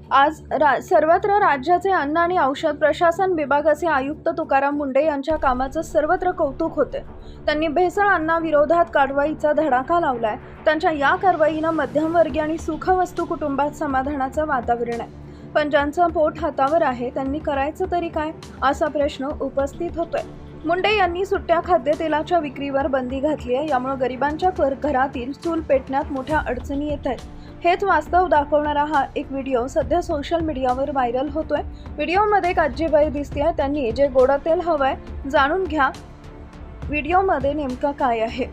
आज सर्वत्र राज्याचे अन्न आणि औषध प्रशासन विभागाचे आयुक्त तुकाराम मुंढे यांच्या कामाचं सर्वत्र कौतुक होते। त्यांनी भेसळ अन्नाविरोधात कारवाईचा धडाका लावलाय। त्यांच्या या कारवाईनं मध्यमवर्गीय आणि सुखवस्तू कुटुंबात समाधानाचं वातावरण आहे। पण ज्यांचं पोट हातावर आहे त्यांनी करायचं तरी काय असा प्रश्न उपस्थित होतोय। मुंढे यांनी सुट्ट्या खाद्यतेलाच्या विक्रीवर बंदी घातली आहे। यामुळे गरिबांच्या घरातील चूल पेटण्यात मोठ्या अडचणी येत आहेत। हेच वास्तव दाखवणारा हा एक व्हिडिओ सध्या सोशल मीडियावर व्हायरल होतोय। व्हिडिओमध्ये एक आजीबाई दिसतेय, त्यांनी जे गोडं तेल हवंय जाणून घ्या व्हिडिओमध्ये नेमकं काय आहे।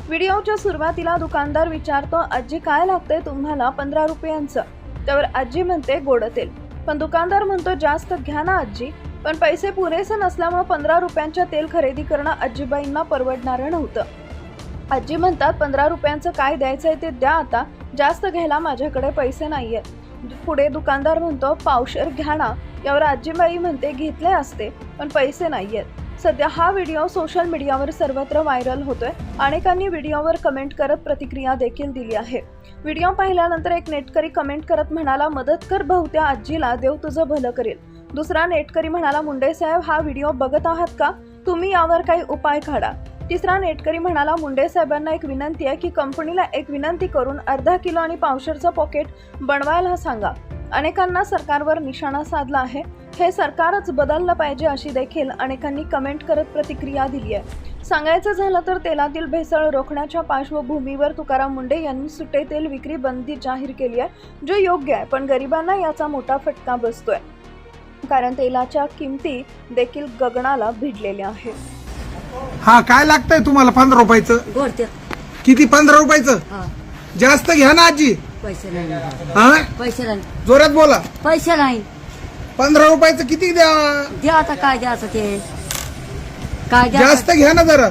व्हिडिओच्या सुरुवातीला दुकानदार विचारतो, आजी काय लागतंय तुम्हाला? 15 रुपयांचं। त्यावर आजी म्हणते गोडं तेल। पण दुकानदार म्हणतो जास्त घ्या ना आजी। पण पैसे पुरेसे नसल्यामुळे 15 रुपयांच्या तेल खरेदी करणं आजीबाईंना परवडणारं नव्हतं। आजी म्हणतात 15 रुपयांचं काय द्यायचंय ते द्या, आता जास्त घ्यायला माझ्याकडे पैसे नाहीयेत। पुढे दुकानदार म्हणतो पावशेर घ्या ना। यावर आजीबाई म्हणते घेतले असते पण पैसे नाहीयेत। सध्या हा व्हिडिओ सोशल मीडियावर सर्वत्र व्हायरल होतोय। अनेकांनी व्हिडिओवर कमेंट करत प्रतिक्रिया देखील दिली आहे। व्हिडिओ पाहिल्यानंतर एक नेटकरी कमेंट करत म्हणाला, मदत कर भाऊ त्या आजीला, देव तुझं भलं करेल। दुसरा नेटकरी म्हणाला, मुंडे साहेब हा व्हिडिओ बघत आहात का? तुम्ही यावर काही उपाय काढा। तिसरा नेटकरी म्हणाला, मुंडे साहेबांना एक विनंती आहे की कंपनीला एक विनंती करून अर्धा किलो आणि पावशेरचं पॉकेट बनवायला सांगा। अनेकांना सरकारवर निशाणा साधला आहे। हे सरकारच बदललं पाहिजे अशी देखील अनेकांनी कमेंट करत प्रतिक्रिया दिली आहे। सांगायचं झालं तर तेलातील भेसळ रोखण्याच्या पार्श्वभूमीवर तुकाराम मुंढे यांनी सुट्टे तेल विक्री बंदी जाहीर केली आहे, जो योग्य आहे। पण गरिबांना याचा मोठा फटका बसतोय, कारण तेलाच्या किमती देखील गगनाला भिडलेल्या आहेत। हा काय लागतंय तुम्हाला? 15 रुपयाचं गोड तेल। किती? 15 रुपयाचं? हा, जास्त घ्या ना आजी। पैसे नाही, हा पैसे नाही, जोरात बोला। पैसे नाही। 15 रुपयाचं किती द्या? द्या आता काय द्यायचं ते काय द्या, जास्त घ्या ना जरा।